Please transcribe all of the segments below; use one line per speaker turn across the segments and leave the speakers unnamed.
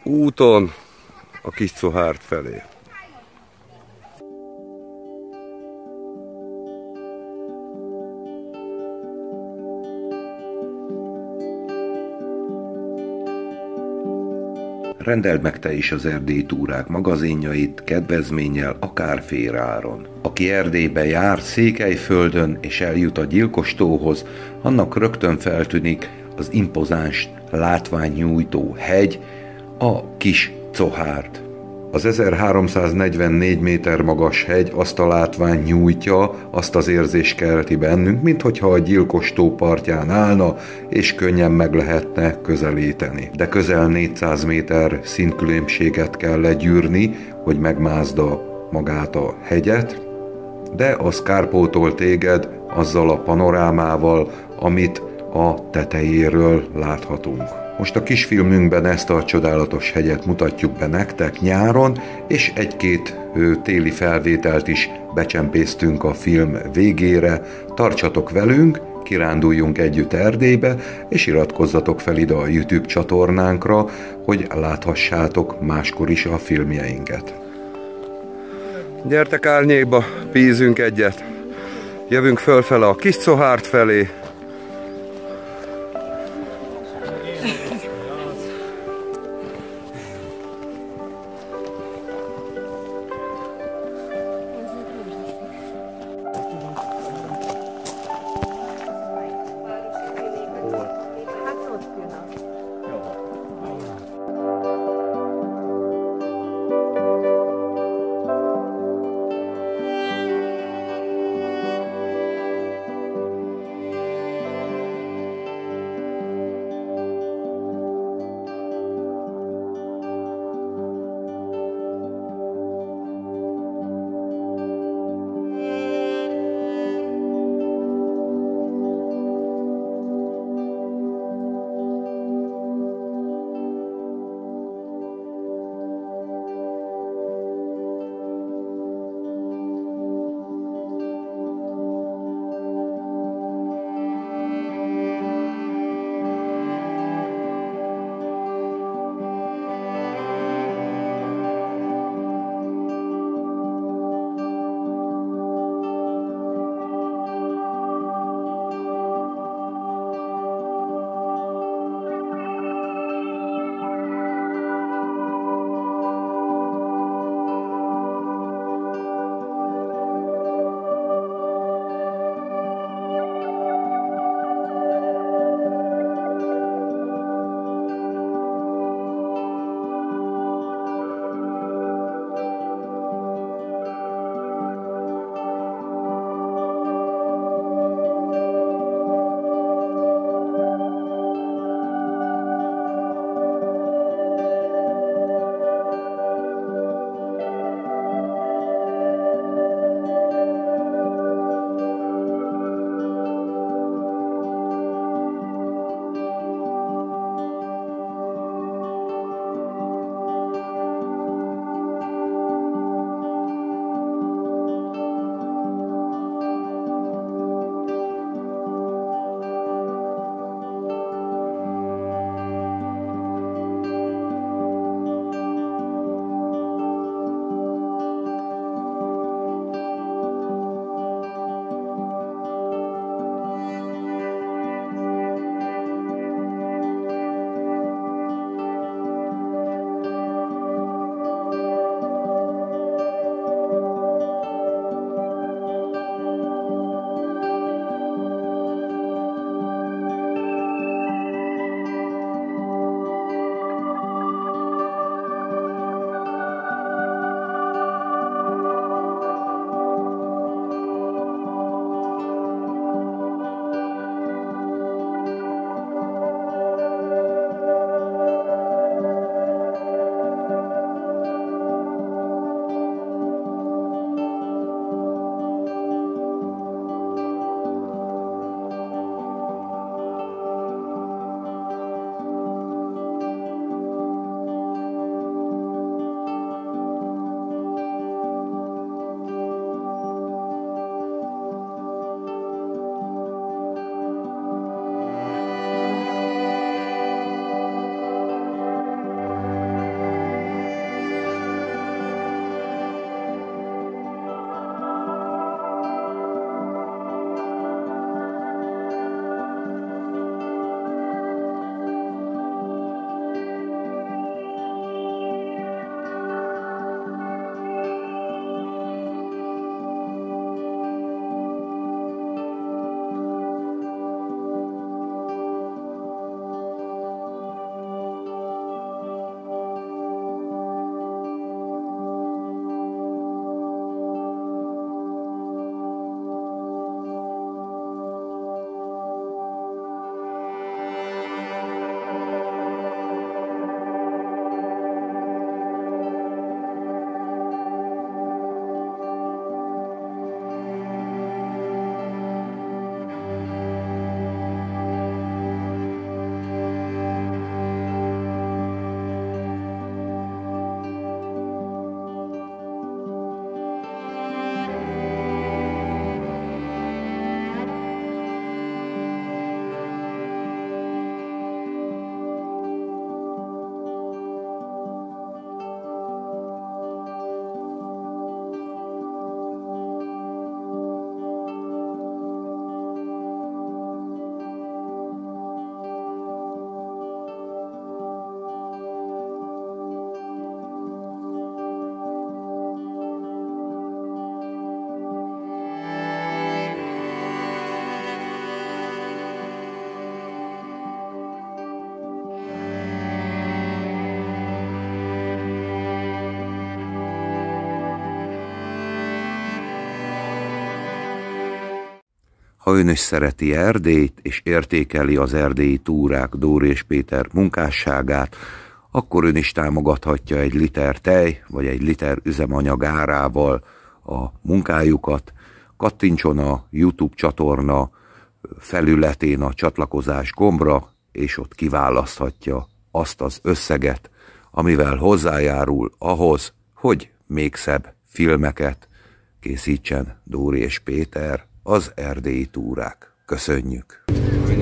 Úton a Kis-Cohárt felé.
Rendeld meg te is az Erdélyi túrák magazinjait kedvezménnyel, akár félreáron. Aki Erdélybe jár Székelyföldön és eljut a Gyilkos tóhoz, annak rögtön feltűnik az impozáns látványnyújtó hegy, a Kis-Cohárt. Az 1344 méter magas hegy azt a látványt nyújtja, azt az érzést kelti bennünk, minthogyha a Gyilkos tó partján állna, és könnyen meg lehetne közelíteni. De közel 400 méter szintkülönbséget kell legyűrni, hogy megmászd magát a hegyet, de az kárpótol téged azzal a panorámával, amit a tetejéről láthatunk. Most a kisfilmünkben ezt a csodálatos hegyet mutatjuk be nektek nyáron, és egy-két téli felvételt is becsempésztünk a film végére. Tartsatok velünk, kiránduljunk együtt Erdélybe, és iratkozzatok fel ide a YouTube csatornánkra, hogy láthassátok máskor is a filmjeinket.
Gyertek árnyékba, pízünk egyet. Jövünk fölfele a Kis-Cohárt felé.
Ha ön is szereti Erdélyt, és értékeli az erdélyi túrák Dóri és Péter munkásságát, akkor ön is támogathatja egy liter tej, vagy egy liter üzemanyag árával a munkájukat. Kattintson a YouTube csatorna felületén a csatlakozás gombra, és ott kiválaszthatja azt az összeget, amivel hozzájárul ahhoz, hogy még szebb filmeket készítsen Dóri és Péter, az erdélyi túrák. Köszönjük!
Most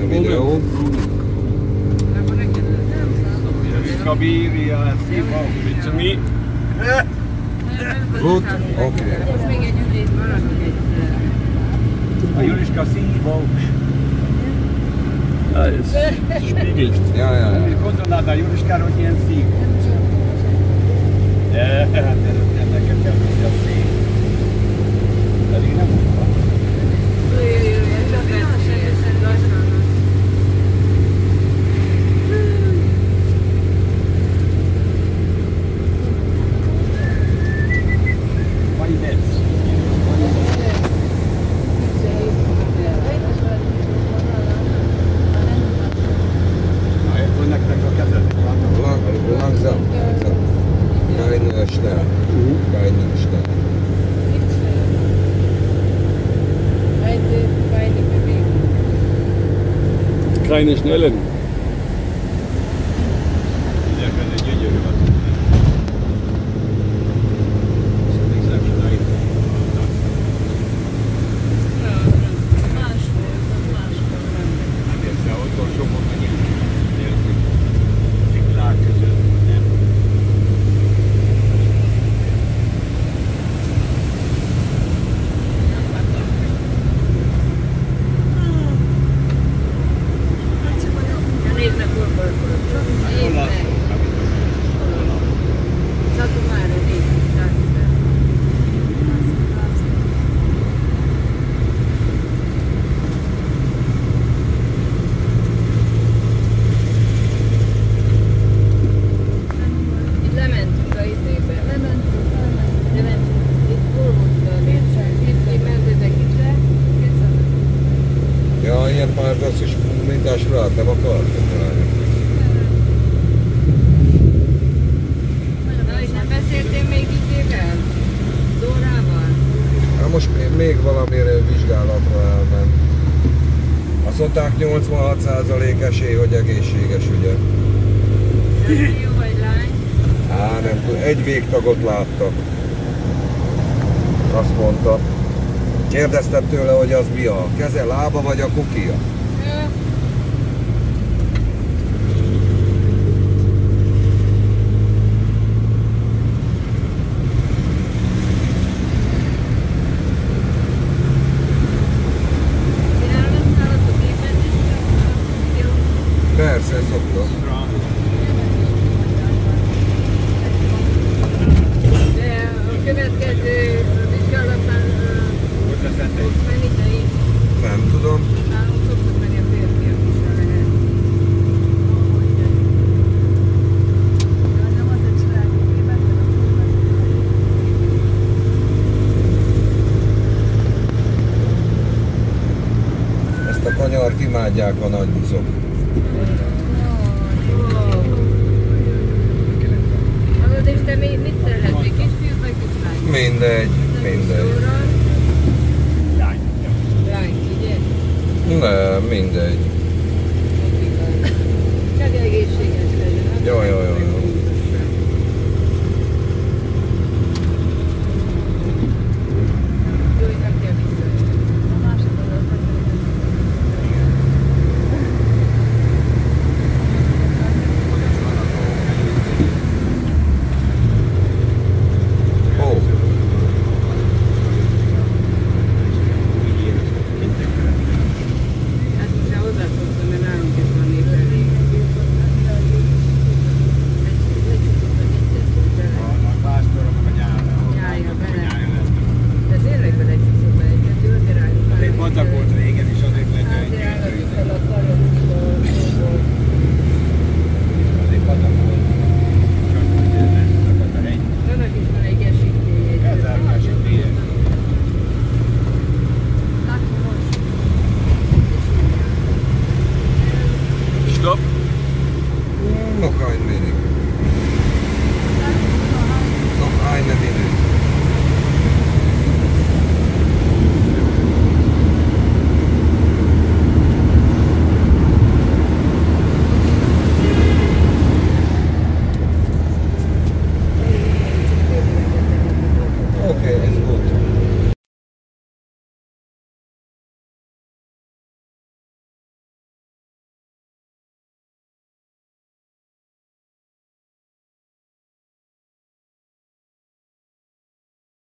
még egy ülét maradunk egy...
A Juliska szívós. Ez spiegelt. Gondolnád a Juliskára, hogy ilyen szívós. Elterültem nekem kell, hogy a szív. Pedig nem mondva.
Csak elszegeszed lassan.
Vagy lesz.
Langsam. Keine schnell. Keine schnell.
Keine schnellen.
Nem akartam találni.
Na, és nem beszéltél még idővel? Dórával?
Hát most még valamire vizsgálatra elment. Azt mondták 86% esély, hogy egészséges ügye.
Fiú vagy lány?
Á, nem tudom, egy végtagot láttak. Azt mondta. Kérdeztem tőle, hogy az mi a keze, lába vagy a kukia? Persze, szoktam.
De a következő vizsgálatán fogsz menni te is?
Nem tudom.
Nálunk szoktak menni a férfiak is, ha lehet.
Ezt a kanyart imádják a nagy buszok.
Hallod, és te mit szeretnél? Kisfiút vagy kislány?
Mindegy, mindegy.
Lány.
Lány, ugye?
Nem, mindegy.
Csak egészséges legyen.
Jó.
Jó, hogy nem kell vissza.
join meeting.